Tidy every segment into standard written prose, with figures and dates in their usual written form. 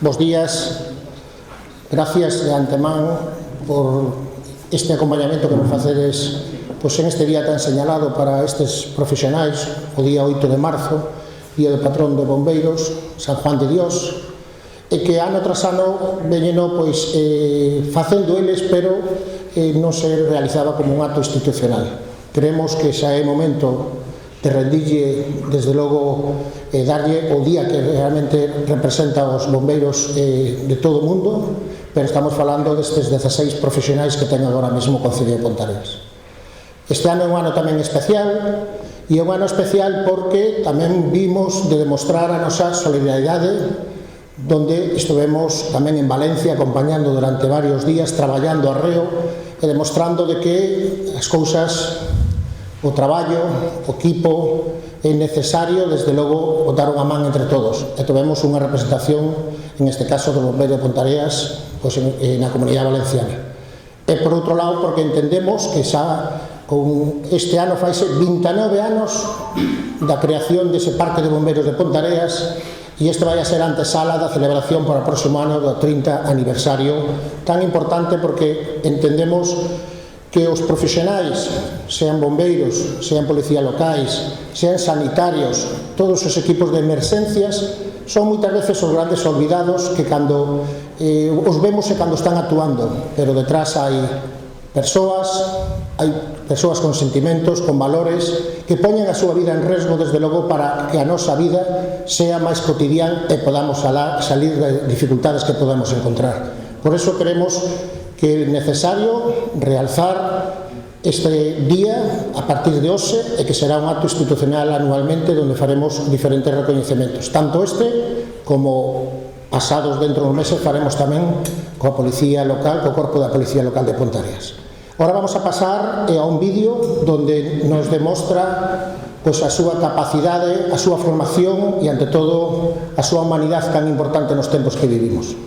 Bos días. Gracias de antemán por este acompañamento que nos facedes en este día tan señalado para estes profesionais, o día 8 de marzo, día do patrón de bombeiros, San Juan de Dios, e que ano tras ano veñeno facendo eles, pero non se realizaba como un acto institucional. Creemos que xa é momento de rendille, desde logo, darlle o día que realmente representa os bombeiros de todo o mundo, pero estamos falando destes 16 profesionais que ten agora mesmo o Concello de Ponteareas. Este ano é un ano tamén especial, e é un ano especial porque tamén vimos de demostrar a nosa solidaridade, donde estivemos tamén en Valencia acompañando durante varios días, traballando arreo e demostrando de que as cousas, o traballo, o equipo é necesario, desde logo, botar unha man entre todos. E tivemos unha representación, en este caso do Bombeiro de Ponteareas, na Comunidade Valenciana. E por outro lado, porque entendemos que xa con este ano faise 29 anos da creación dese Parque de Bombeiros de Ponteareas, e este vai a ser a antesala da celebración para o próximo ano do 30 aniversario, tan importante porque entendemos que os profesionais, sean bombeiros, sean policías locais, sean sanitarios, todos os equipos de emerxencias, son moitas veces os grandes olvidados que cando os vemos e cando están actuando, pero detrás hai persoas con sentimentos, con valores, que poñen a súa vida en risco, desde logo, para que a nosa vida sea máis cotidiana e podamos salir de dificultades que podamos encontrar. Por eso queremos que é necesario realzar este día a partir de hoxe, e que será un acto institucional anualmente onde faremos diferentes recoñecementos, tanto este como pasados dentro dos meses faremos tamén coa Policía Local, co Corpo da Policía Local de Ponteareas. Ahora vamos a pasar a un vídeo donde nos demostra a súa capacidade, a súa formación e, ante todo, a súa humanidade tan importante nos tempos que vivimos.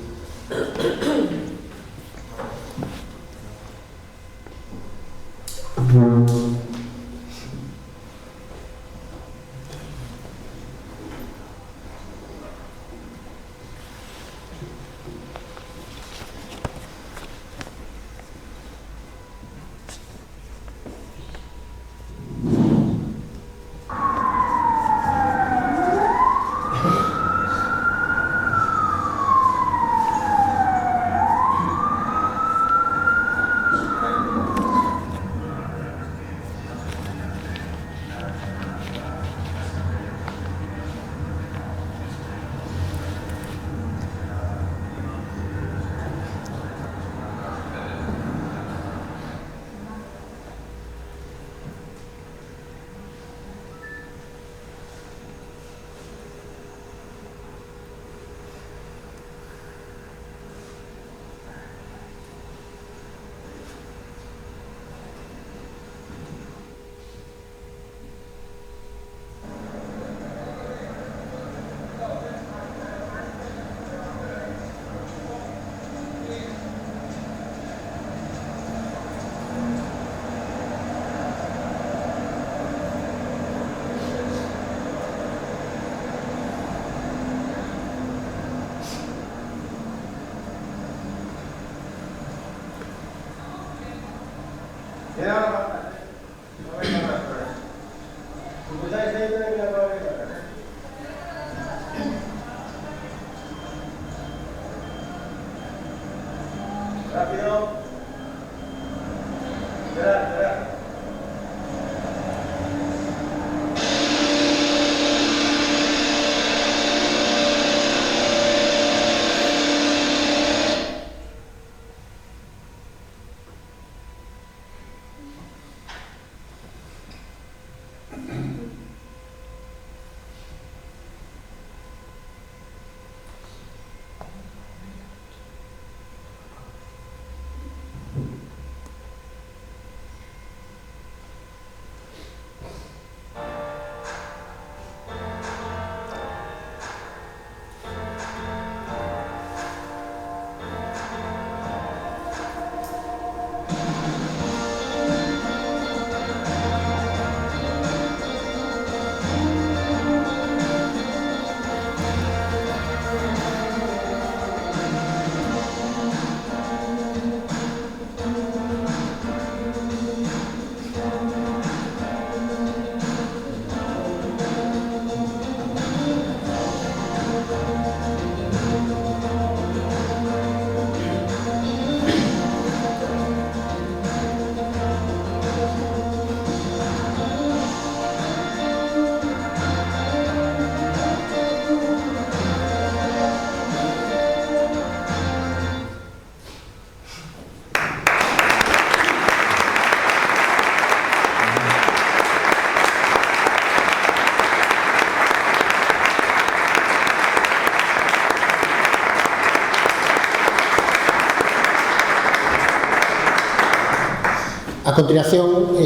A continuación,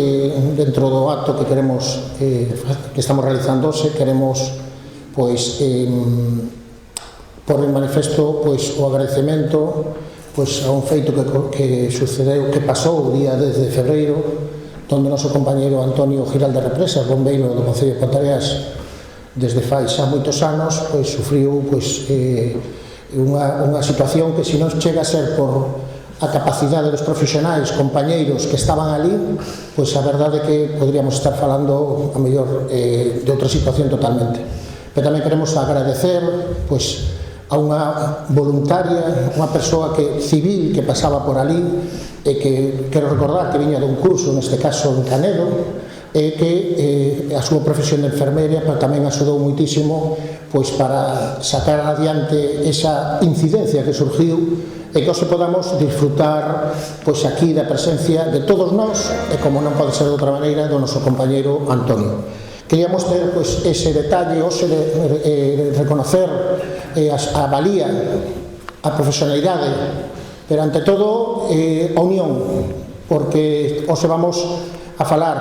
dentro do acto que queremos que estamos realizando hoxe, queremos pois por en manifesto pois o agradecemento pois a un feito que sucedeu, que pasou o día 10 de febreiro, onde o noso compañeiro Antonio Giralde Represas, bombeiro do Concello de Ponteareas, desde fai xa moitos anos, pois sufriu pois unha situación que se non chega a ser por a capacidade dos profesionais, compañeiros que estaban ali, pois a verdade é que podríamos estar falando a mellor de outra situación totalmente. Pero tamén queremos agradecer pois a unha voluntaria, unha persoa civil que pasaba por ali e que quero recordar que viña dun curso, neste caso en Canedo, e que a súa profesión de enfermeira tamén axudou muitísimo pois para sacar adiante esa incidencia que surgiu e que hoxe podamos disfrutar pois aquí da presencia de todos nós e, como non pode ser de outra maneira, do noso compañeiro Antonio. Queríamos ter pois ese detalle hoxe de reconocer a valía, a profesionalidade, pero ante todo a unión, porque hoxe vamos a falar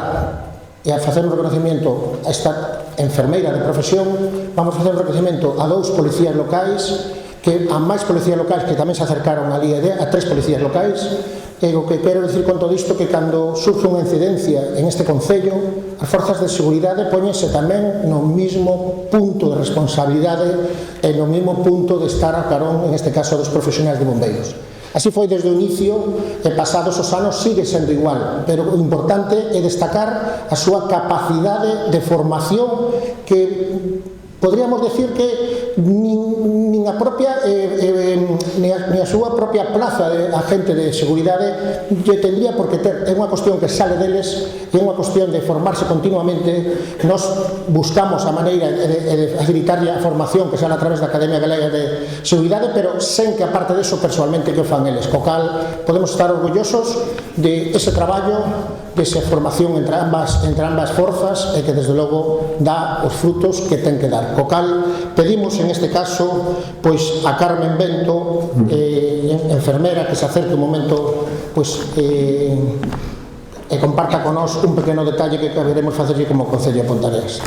e a facer un reconocimiento a esta enfermeira de profesión, vamos a facer un reconocimiento a 2 policías locais, que a máis policías locais que tamén se acercaron ali a 3 policías locais, e o que quero dicir con todo isto que cando surge unha incidencia en este Concello, as forzas de seguridade poñense tamén no mismo punto de responsabilidade e no mismo punto de estar a carón, en este caso, dos profesionais de bombeiros. Así foi desde o inicio e pasados os anos sigue sendo igual, pero o importante é destacar a súa capacidade de formación que podríamos decir que nin a propia nin a súa propia plaza de agente de seguridade lle tendría por que ter. É unha cuestión que sale deles e é unha cuestión de formarse continuamente. Nos buscamos a maneira de facilitarlle a formación que sale a través da Academia Galega de Seguridade, pero sen que aparte deso persoalmente que o fan eles, co cal podemos estar orgullosos de ese traballo, de esa formación entre ambas forzas e que desde logo dá os frutos que ten que dar. Co cal pedimos en este caso pois a Carmen Bento, enfermera, que se acerque un momento pois e comparta con nós un pequeno detalle que queremos facerlle como Concello de Ponteareas.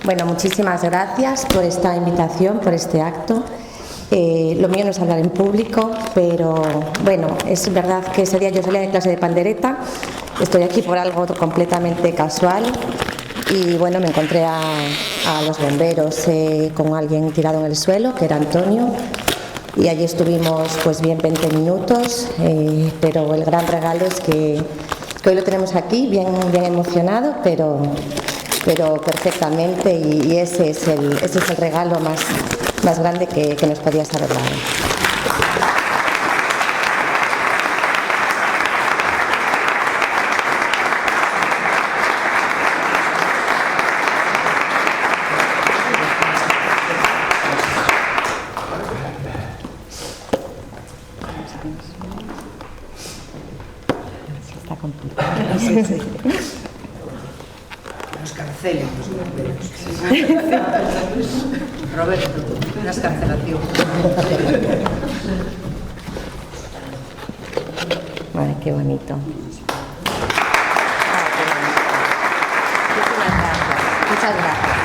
Bueno, muchísimas gracias por esta invitación, por este acto. Lo mío no es hablar en público, pero bueno, es verdad que ese día yo salía de clase de pandereta, estoy aquí por algo completamente casual y bueno, me encontré a los bomberos con alguien tirado en el suelo, que era Antonio, y allí estuvimos pues bien 20 minutos, pero el gran regalo es que hoy lo tenemos aquí, bien emocionado, pero perfectamente, y ese es el regalo más grande que nos podías haber dado. Está complicado. Roberto, una escarcelación. Vale, qué bonito. Muchas gracias.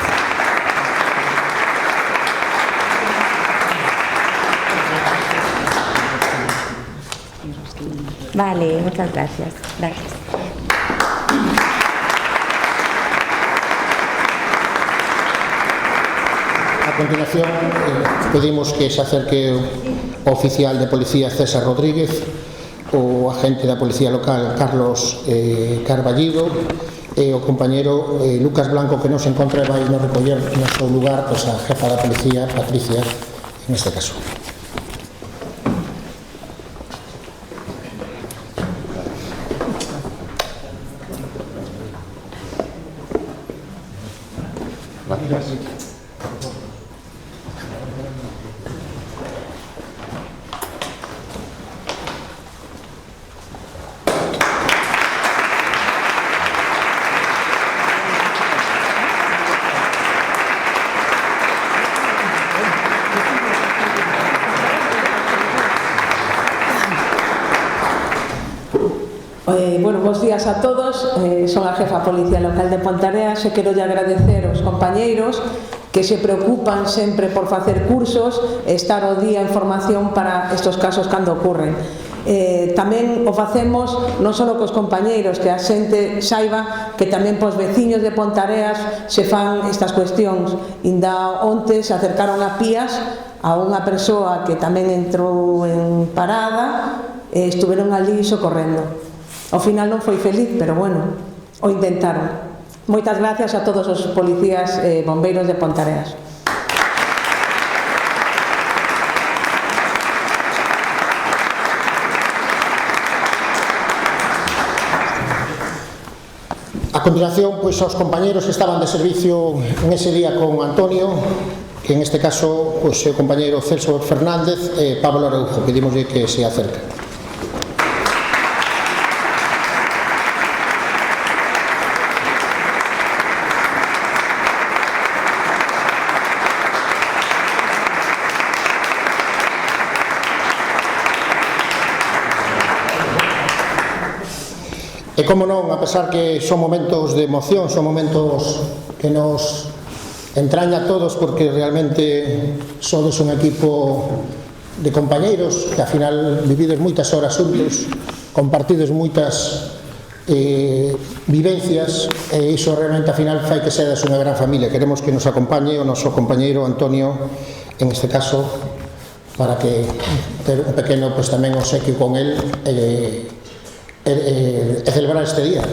Vale, muchas gracias. Gracias. A continuación, pedimos que se acerque o oficial de policía César Rodríguez, o agente da policía local Carlos Carballido e o compañeiro Lucas Blanco, que non se encontra e vai nos recoller no seu lugar pois a jefa da policía, Patricia, en este caso. Bueno, bons días a todos. Son a jefa Policía Local de Ponteareas e quero agradecer aos compañeiros que se preocupan sempre por facer cursos e estar ao día en formación para estes casos cando ocurren. Tamén o facemos non só cos compañeiros, que a xente saiba que tamén pos veciños de Ponteareas se fan estas cuestións. Inda onte se acercaron a Pías a unha persoa que tamén entrou en parada e estuveron ali socorrendo. Ao final non foi feliz, pero bueno, o intentaron. Moitas gracias a todos os policías e bombeiros de Ponteareas. A continuación, pois, aos compañeros que estaban de servicio en ese día con Antonio, que en este caso, pois, o compañeiro Celso Fernández e Pablo Araujo, pedimoslle que se acerquen. E como non, a pesar que son momentos de emoción, son momentos que nos entraña a todos, porque realmente sodes un equipo de compañeiros que ao final vivides moitas horas xuntos, compartides moitas vivencias, e iso realmente ao final fai que sedas unha gran familia. Queremos que nos acompañe o noso compañeiro Antonio, en este caso, para que ter un pequeno, pois, tamén obsequio con el e celebrar este día.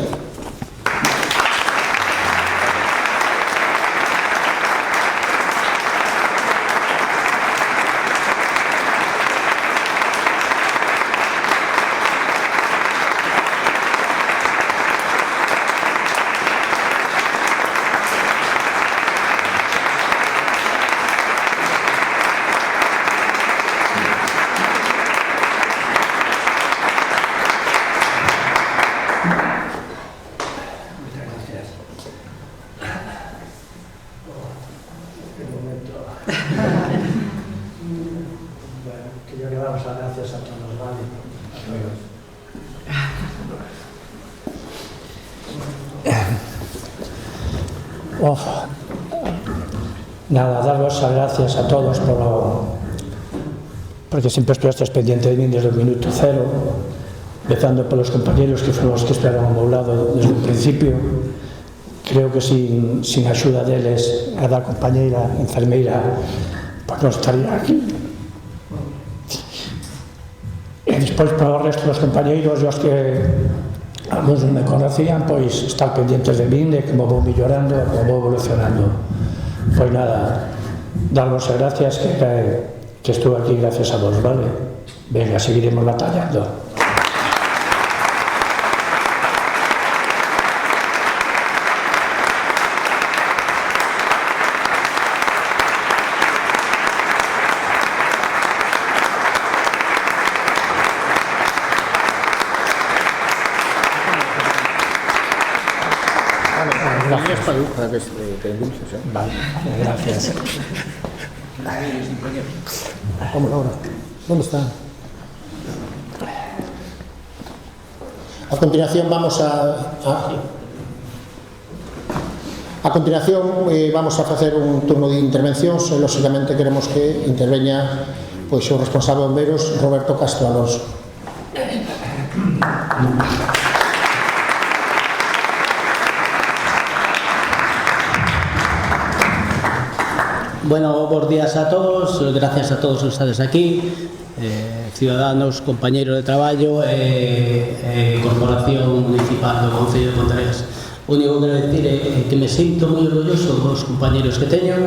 Nada, daros as gracias a todos porque sempre estuvestes pendiente de mí desde o minuto cero, empezando polos compañeros que foron os que estiveron ao meu lado desde o principio. Creo que sin axuda deles, a da compañeira enfermeira, pues non estaría aquí. E despois, para o resto dos compañeiros, os que algúns non me conocían, pois estar pendientes de min, de como vou mellorando, como vou evolucionando. Pois nada, daros as gracias que estou aquí gracias a vos, vale? Venga, seguiremos batallando. Vale, gracias. ¿Cómo ahora? ¿Dónde está? A continuación vamos vamos a facer un turno de intervencións e lógicamente queremos que interveña pois o responsable de bombeiros Roberto Castro Alonso. Bueno, bons días a todos, gracias a todos os que estades aquí, ciudadanos, compañeros de traballo e Corporación Municipal do Concello de Ponteareas. O único que quero dicir é que me sinto moi orgulloso dos compañeros que teño.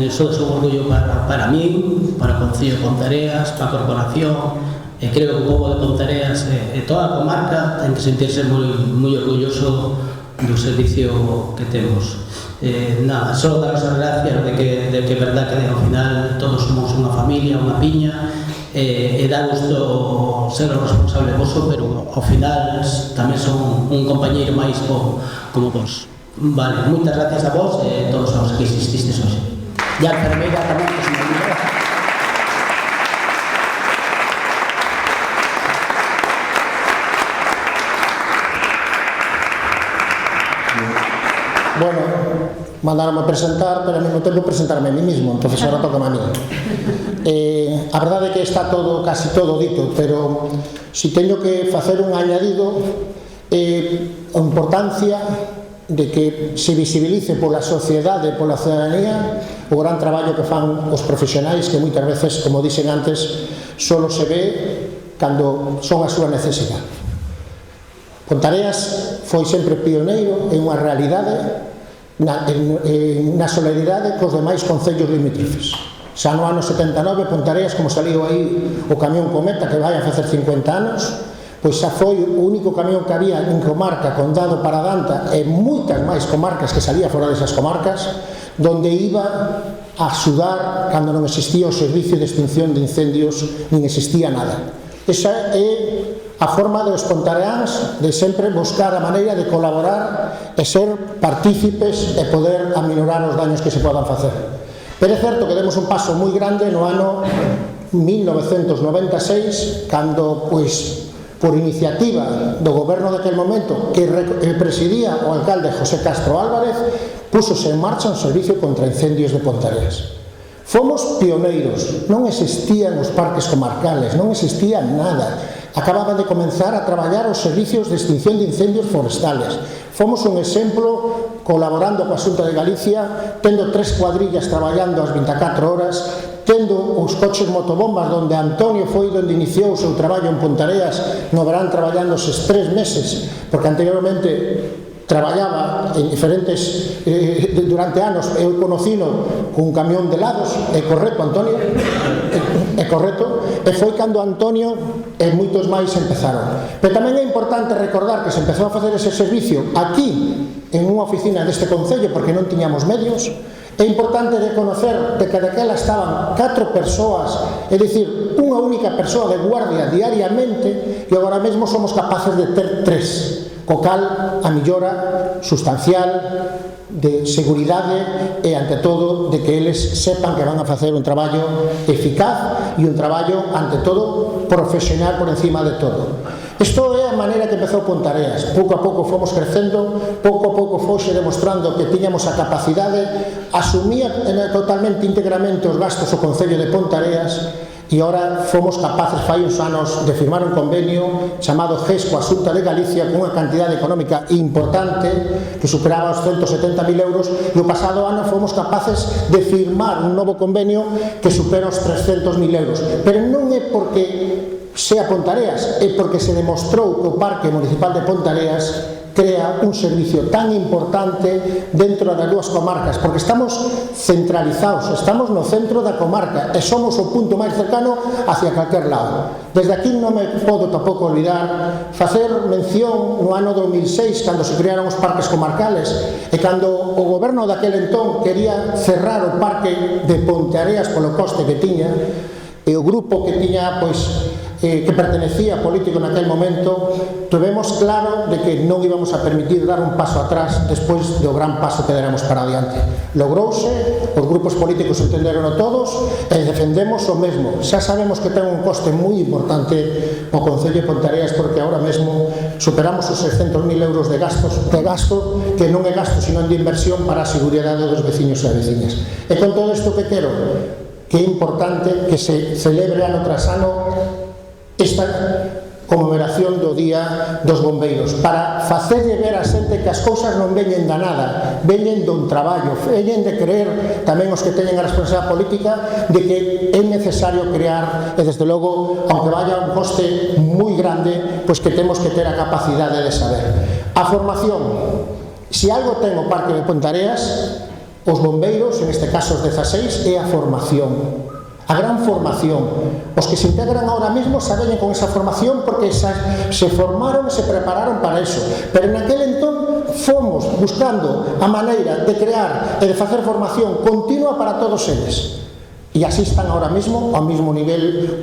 Eso é un orgullo para mí, para o Concello de Ponteareas, para a Corporación, e creo que o povo de Ponteareas e toda a comarca ten que sentirse moi orgulloso do servicio que temos. Nada, só daros as gracias de que é verdad que ao final todos somos unha familia, unha piña, e dá gusto ser o responsable voso, pero ao final tamén son un compañeiro máis como vos. Vale, moitas gracias a vos e todos os que exististes hoxe. E a enfermeira tamén, que se me olvidou. Bueno, mandaronme presentar, pero ao mesmo tempo presentarme a mí mismo, entonces ahora toca a mí. A verdade é que está todo, casi todo dito, pero si teño que facer un añadido, a importancia de que se visibilice pola sociedade, pola ciudadanía, o gran traballo que fan os profesionais, que moitas veces, como dixen antes, solo se ve cando son a súa necesidade. Pontareas foi sempre pioneiro en unha realidade na solidaridade cos demais concellos limítrofes. Xa no ano 79, Pontareas, como saliu aí o camión Cometa, que vai a facer 50 anos, pois xa foi o único camión que había en comarca, Condado, Paradanta e moitas máis comarcas que salía fora desas comarcas, donde iba a axudar cando non existía o servicio de extinción de incendios, nin existía nada. Esa é a forma dos pontareáns de sempre buscar a maneira de colaborar e ser partícipes e poder aminorar os daños que se podan facer. Pero é certo que demos un paso moi grande no ano 1996, cando, pois, por iniciativa do goberno daquel momento, que presidía o alcalde José Castro Álvarez, púsose en marcha un servicio contra incendios de Pontareas. Fomos pioneiros, non existían os parques comarcales, non existía nada. Acababa de comenzar a traballar os servicios de extinción de incendios forestales. Fomos un exemplo colaborando coa Xunta de Galicia, tendo 3 cuadrillas traballando as 24 horas, tendo os coches motobombas donde Antonio foi donde iniciou o seu traballo en Pontareas no verán traballando eses 3 meses, porque anteriormente traballaba en diferentes durante anos. Eu conocino cun camión de helados, é correcto, Antonio? É correcto? E foi cando Antonio e moitos máis empezaron. Pero tamén é importante recordar que se empezou a facer ese servicio aquí, en unha oficina deste concello, porque non tiñamos medios. É importante reconocer de que daquela estaban 4 persoas, é dicir, unha única persoa de guardia diariamente, e agora mesmo somos capaces de ter 3. Co cal a millora sustancial de seguridade e, ante todo, de que eles sepan que van a facer un traballo eficaz e un traballo, ante todo, profesional por encima de todo. Isto é a maneira que empezou Pontareas. Pouco a pouco fomos crecendo, pouco a pouco foxe demostrando que tiñamos a capacidade, asumía totalmente, íntegramente os gastos o Concello de Pontareas. E ora fomos capaces, fai uns anos, de firmar un convenio chamado GES coa Xunta de Galicia con unha cantidade económica importante que superaba os 170.000 euros, e o pasado ano fomos capaces de firmar un novo convenio que supera os 300.000 euros. Pero non é porque sea Pontareas, é porque se demostrou que o Parque Municipal de Pontareas crea un servicio tan importante dentro das 2 comarcas, porque estamos centralizados, estamos no centro da comarca e somos o punto máis cercano hacia calquer lado. Desde aquí non me podo tampouco olvidar facer mención no ano 2006, cando se crearon os parques comarcales e cando o goberno daquel entón quería cerrar o parque de Pontareas polo coste que tiña, e o grupo que tiña, pois, que pertenecía político naquel momento, tuvemos claro de que non íbamos a permitir dar un paso atrás despois do gran paso que deramos para adiante. Logrouse, os grupos políticos entenderon todos e defendemos o mesmo. Xa sabemos que ten un coste moi importante o Concello de Pontareas, porque agora mesmo superamos os 600.000 euros de gasto que non é gasto, sino de inversión para a seguridade dos veciños e veciñas. E con todo isto que quero, que é importante que se celebre ano tras ano esta conmemoración do Día dos Bombeiros, para facerlle ver a xente que as cousas non veñen da nada, veñen dun traballo, veñen de creer tamén os que teñen a responsabilidade política de que é necesario crear, e desde logo, aunque vaya un coste moi grande, pois que temos que ter a capacidade de saber. A formación, se algo ten o Parque de Pontareas, os bombeiros, en este caso os 16, é a formación. A gran formación. Os que se integran ahora mismo xa veñen con esa formación porque se formaron e se prepararon para eso. Pero naquele entón fomos buscando a maneira de crear e de facer formación continua para todos eles. E así están ahora mismo ao mesmo nivel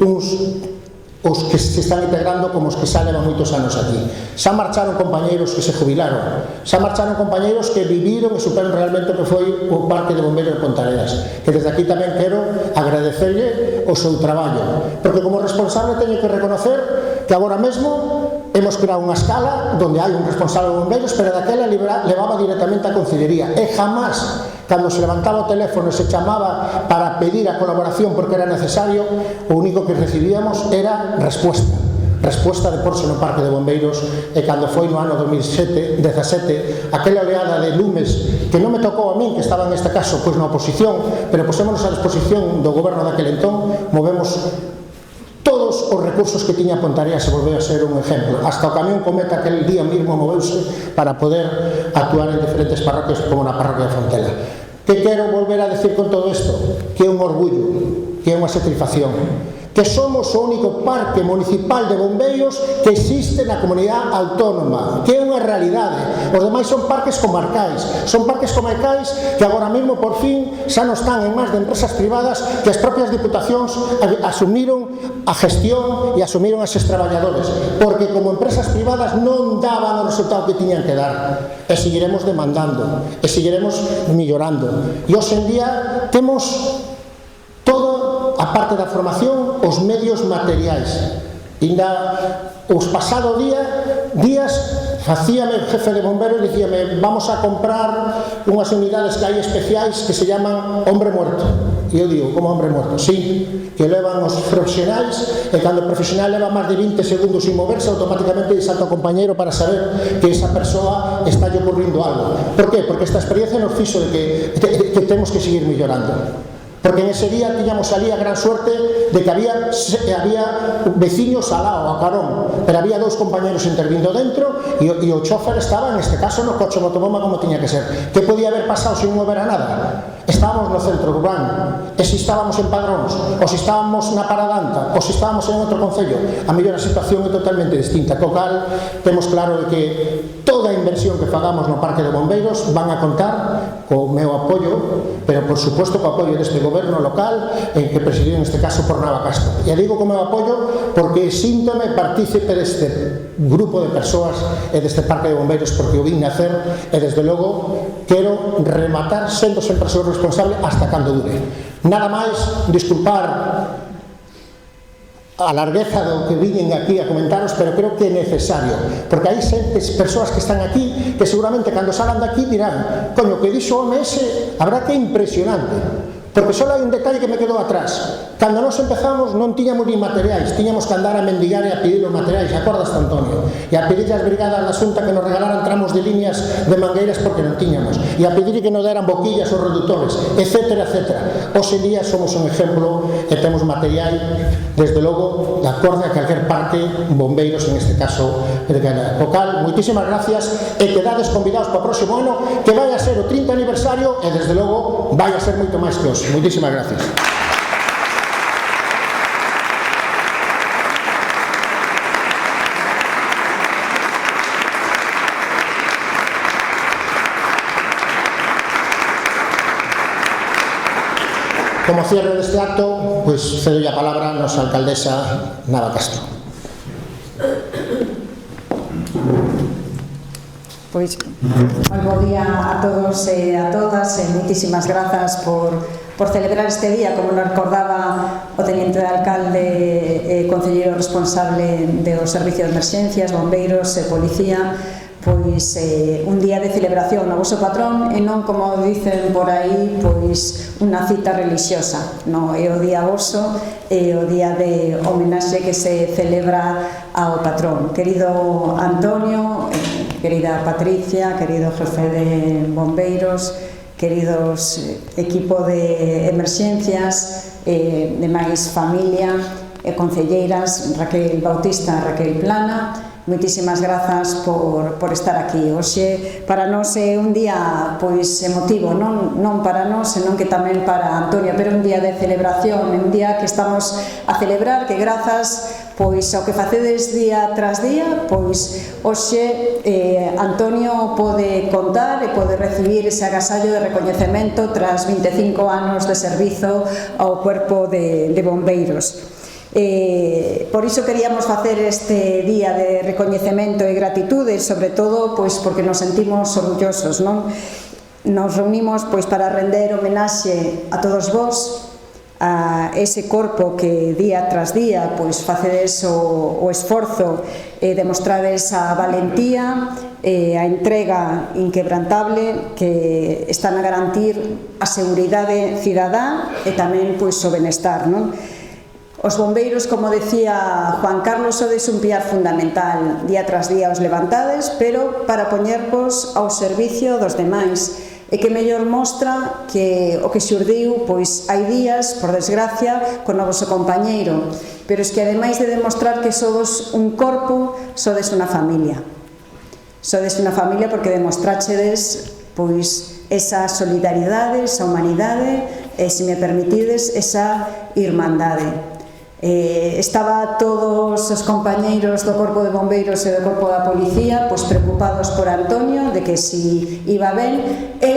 os que se están integrando como os que xa levan moitos anos aquí. Xa marcharon compañeiros que se jubilaron, xa marcharon compañeiros que viviron e superan realmente o que foi o Parque de Bombeiros de Pontareas, que desde aquí tamén quero agradecerlle o seu traballo, porque como responsable teño que reconocer que agora mesmo hemos creado unha escala onde hai un responsable de bombeiros, pero daquela levaba directamente a Concellería, e jamás, cando se levantaba o teléfono e se chamaba para pedir a colaboración porque era necesario, o único que recibíamos era resposta de porse no Parque de Bombeiros. E cando foi no ano 2017, aquela oleada de lumes que non me tocou a min, que estaba en este caso pois na oposición, pero posémonos a disposición do goberno daquele entón, movemos todos os recursos que tiña Ponteareas, se volveu a ser un exemplo. Hasta o camión cometa aquel día mismo moveuse para poder actuar en diferentes parroquias como na parroquia de Fontela. Que quero volver a decir con todo isto? Que é un orgullo, que é unha satisfacción, que somos o único parque municipal de bombeiros que existe na comunidade autónoma, que é unha realidade. Os demais son parques comarcais, que agora mesmo por fin xa non están en máis de empresas privadas, que as propias diputacións asumiron a gestión e asumiron a eses traballadores, porque como empresas privadas non daban o resultado que tiñan que dar. E seguiremos demandando, e seguiremos millorando. E hoxe en día temos todo, a parte da formación, os medios materiais. Os pasado días facíame o jefe de bomberos, dicíame, vamos a comprar unhas unidades que hai especiais que se llaman hombre muerto. E eu digo, como hombre muerto? Sí, que levan os profesionais, e cando o profesional leva máis de 20 segundos sin moverse, automáticamente salta o compañeiro para saber que esa persoa está lle ocurrindo algo. Por qué? Porque esta experiencia nos fixo de que temos que seguir millorando. Porque en ese día tiñamos ali a gran suerte de que había veciños al lado, a carón, pero había dous compañeros intervindo dentro e o chofer estaba, en este caso, no coche motobomba como tiña que ser. Que podía haber pasado sin mover a nada? Estábamos no centro urbano, e se estábamos en Padróns, ou se estábamos na Paradanta, ou se estábamos en outro concello, a mellor a situación é totalmente distinta. Co cal, temos claro de que toda a inversión que fagamos no Parque de Bombeiros van a contar co meu apoio, pero por suposto co apoio deste goberno local, que presidiu en este caso por Nava Castro. E digo co meu apoio porque síntome partícipe deste grupo de persoas e deste Parque de Bombeiros, porque o vin nacer, e desde logo quero rematar sendo sempre o responsable hasta cando dure. Nada máis, disculpar a largueza do que viñen aquí a comentaros, pero creo que é necesario, porque hai persoas que están aquí que seguramente cando salgan de aquí dirán, coño, que dixo o home ese, habrá que é impresionante. Porque só hai un detalle que me quedou atrás. Cando nós empezamos non tiñamos ni materiais, tiñamos que andar a mendigar e a pedir os materiais, acordas, Antonio? E a pedir as brigadas da Xunta que nos regalaran tramos de líneas de mangueiras porque non tiñamos, e a pedir que nos deran boquillas ou reductores, etcétera, etcétera. Hoxe en día somos un exemplo e temos material, desde logo, de acorde a calquer parque, bombeiros en este caso, local. Moitísimas gracias e quedades convidados para o próximo ano, que vai a ser o 30 aniversario e desde logo vai a ser moito máis que hoxe. Muchísimas gracias. Como cierre de este acto, pues cedo la palabra a nuestra alcaldesa Nava Castro. Pois, bo día a todos e a todas, e moitísimas grazas por celebrar este día, como nos recordaba o teniente de alcalde e concelleiro responsable do servicio de emerxencias, bombeiros e policía, pois un día de celebración no voso patrón e non, como dicen por aí, pois unha cita religiosa. No, é o día voso, é o día de homenaxe que se celebra ao patrón. Querido Antonio, querida Patricia, querido jefe de bombeiros, queridos equipo de emerxencias, demais familia e concelleiras, Raquel Bautista, Raquel Plana, moitísimas grazas por estar aquí. Hoxe para nós é un día pois emotivo, non para nós, senón que tamén para Antonia, pero un día de celebración, un día que estamos a celebrar, que grazas pois ao que facedes día tras día, pois hoxe Antonio pode contar e pode recibir ese agasallo de recoñecemento tras 25 anos de servizo ao Cuerpo de Bombeiros. Por iso queríamos facer este día de recoñecemento e gratitude, sobre todo pois porque nos sentimos orgullosos, non? Nos reunimos pois para render homenaxe a todos vós, a ese corpo que día tras día pois facedes o esforzo, demostrades a valentía, a entrega inquebrantable que están a garantir a seguridade cidadá e tamén pois o benestar, non? Os bombeiros, como decía Juan Carlos, sodes un piar fundamental. Día tras día os levantades, pero para poñervos ao servicio dos demais. E que mellor mostra que o que xurdiu, pois hai días, por desgracia, con o voso compañeiro, pero es que ademais de demostrar que sodes un corpo, sodes unha familia. Sodes unha familia porque demostrachedes pois esa solidaridade, esa humanidade e, se me permitides, esa irmandade. Estaba todos os compañeiros do Corpo de Bombeiros e do Corpo da Policía pois preocupados por Antonio, de que si iba ben, e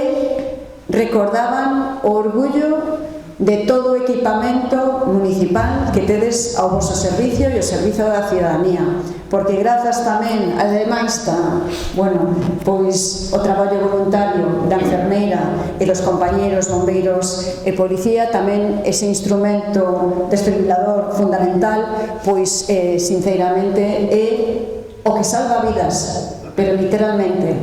recordaban o orgullo de todo o equipamento municipal que tedes ao vosso servicio e ao servicio da ciudadanía, porque grazas tamén, ademais pois o traballo voluntario da enfermeira e dos compañeiros bombeiros e policía, tamén ese instrumento desfibrilador fundamental, pois sinceramente é o que salva vidas, pero literalmente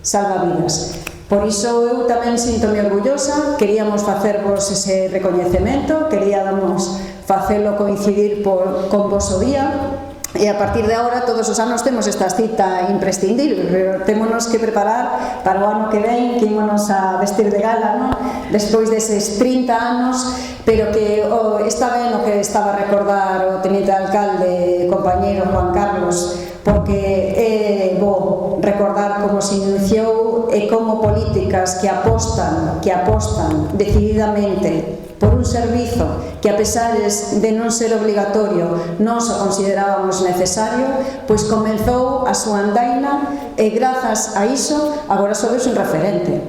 salva vidas. Por iso eu tamén sinto-me orgullosa, queríamos facervos ese recoñecemento, queríamos facelo coincidir con voso día, e a partir de agora todos os anos temos esta cita imprescindible, pero témonos que preparar para o ano que ven, que ímonos a vestir de gala, non? Despois deses 30 anos, pero que está ben o que estaba a recordar o teniente alcalde, compañeiro Juan Carlos, porque é bo recordar como se iniciou e como políticas que apostan decididamente por un servizo que, a pesar de non ser obrigatorio, nós o considerábamos necesario, pois comenzou a súa andaina e grazas a iso agora sodes un referente.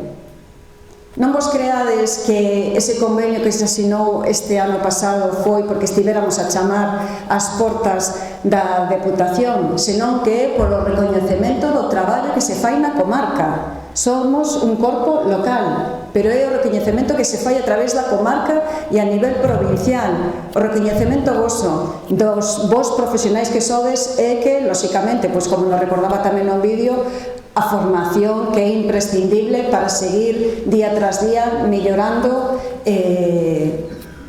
Non vos creades que ese convenio que se asinou este ano pasado foi porque estivéramos a chamar ás portas da Deputación, senón que é polo recoñecemento do traballo que se fai na comarca. Somos un corpo local, pero é o recoñecemento que se fai a través da comarca e a nivel provincial. O recoñecemento voso, dos vos profesionais que sodes, é que, lóxicamente, pois como nos recordaba tamén no vídeo, a formación que é imprescindible para seguir día tras día mellorando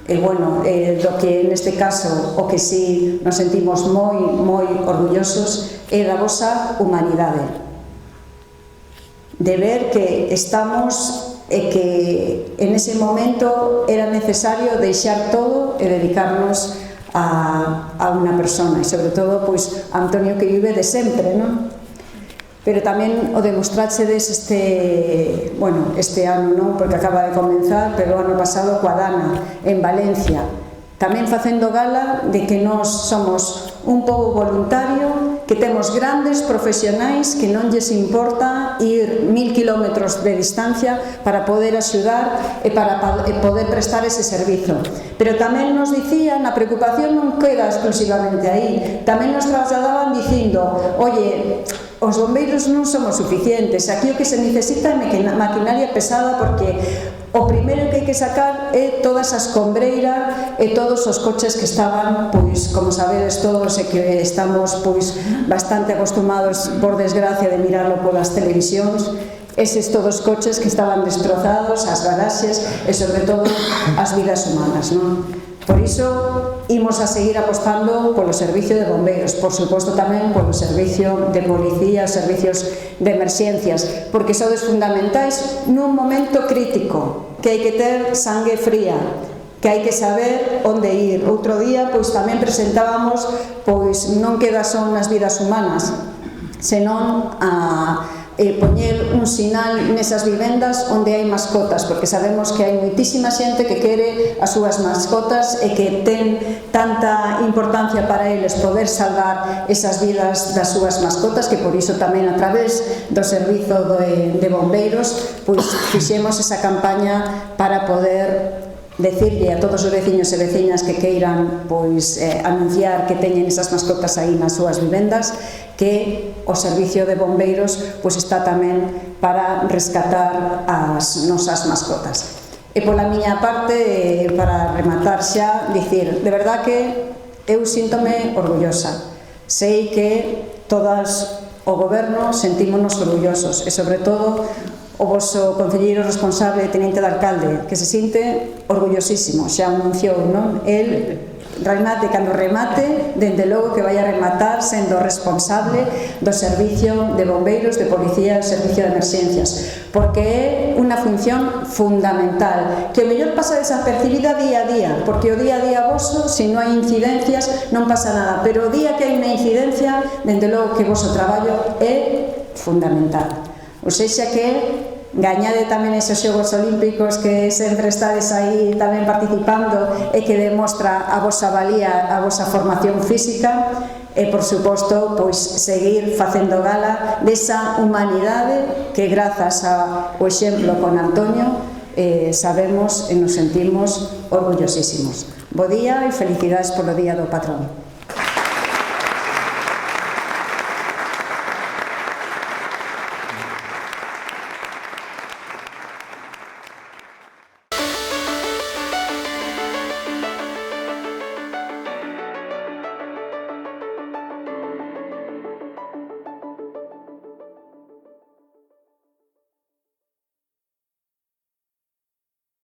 do que neste caso o que si nos sentimos moi orgullosos é da vosa humanidade, de ver que estamos e que en ese momento era necesario deixar todo e dedicarnos a unha persona, e sobre todo pois Antonio, que vive de sempre, non? Pero tamén o demostrachedes este ano non, porque acaba de comenzar, pero o ano pasado coa Dana en Valencia, tamén facendo gala de que nós somos un pobo voluntario, que temos grandes profesionais que non lles importa ir 1000 kilómetros de distancia para poder axudar e para poder prestar ese servizo. Pero tamén nos dicían, a preocupación non queda exclusivamente aí, tamén nos trasladaban dicindo, oye, os bombeiros non somos suficientes, aquí o que se necesita é maquinaria pesada, porque o primeiro que hai que sacar é toda esa escombreira e todos os coches que estaban, pois, como sabedes todos, e que estamos pois bastante acostumados, por desgracia, de mirarlo polas televisións, eses todos coches que estaban destrozados, as garaxes e, sobre todo, as vidas humanas, non? Por iso, imos a seguir apostando polo servicio de bombeiros, por suposto tamén polo servicio de policía, servicios de emerxencias, porque sodes fundamentais nun momento crítico, que hai que ter sangue fría, que hai que saber onde ir. Outro día, pois tamén presentábamos, pois non queda son nas vidas humanas, senón a poñer un sinal nesas vivendas onde hai mascotas, porque sabemos que hai moitísima xente que quere as súas mascotas e que ten tanta importancia para eles poder salvar esas vidas das súas mascotas, que por iso tamén a través do servizo de bombeiros pois fixemos esa campaña para poder decirlle a todos os veciños e veciñas que queiran pois anunciar que teñen esas mascotas aí nas súas vivendas, que o servicio de bombeiros pois está tamén para rescatar as nosas mascotas. E pola miña parte, para rematar xa, dicir, de verdad que eu síntome orgullosa. Sei que todas o goberno sentímonos orgullosos e, sobre todo, o voso concelleiro responsable, tenente de alcalde, que se sinte orgullosísimo, xa anunciou, non? El remate, cando remate, dende logo que vai a rematar sendo responsable do servicio de bombeiros, de policía, do servicio de emerxencias, porque é unha función fundamental, que o mellor pasa desapercibida día a día, porque o día a día voso, se non hai incidencias, non pasa nada, pero o día que hai unha incidencia, dende logo que o voso traballo é fundamental. Ou seja que gañade tamén esos Xogos Olímpicos que sempre estades aí tamén participando e que demostra a vosa valía, a vosa formación física e, por suposto, pois seguir facendo gala desa humanidade que, grazas ao exemplo con Antonio, sabemos e nos sentimos orgullosísimos. Bo día e felicidades polo Día do Patrón.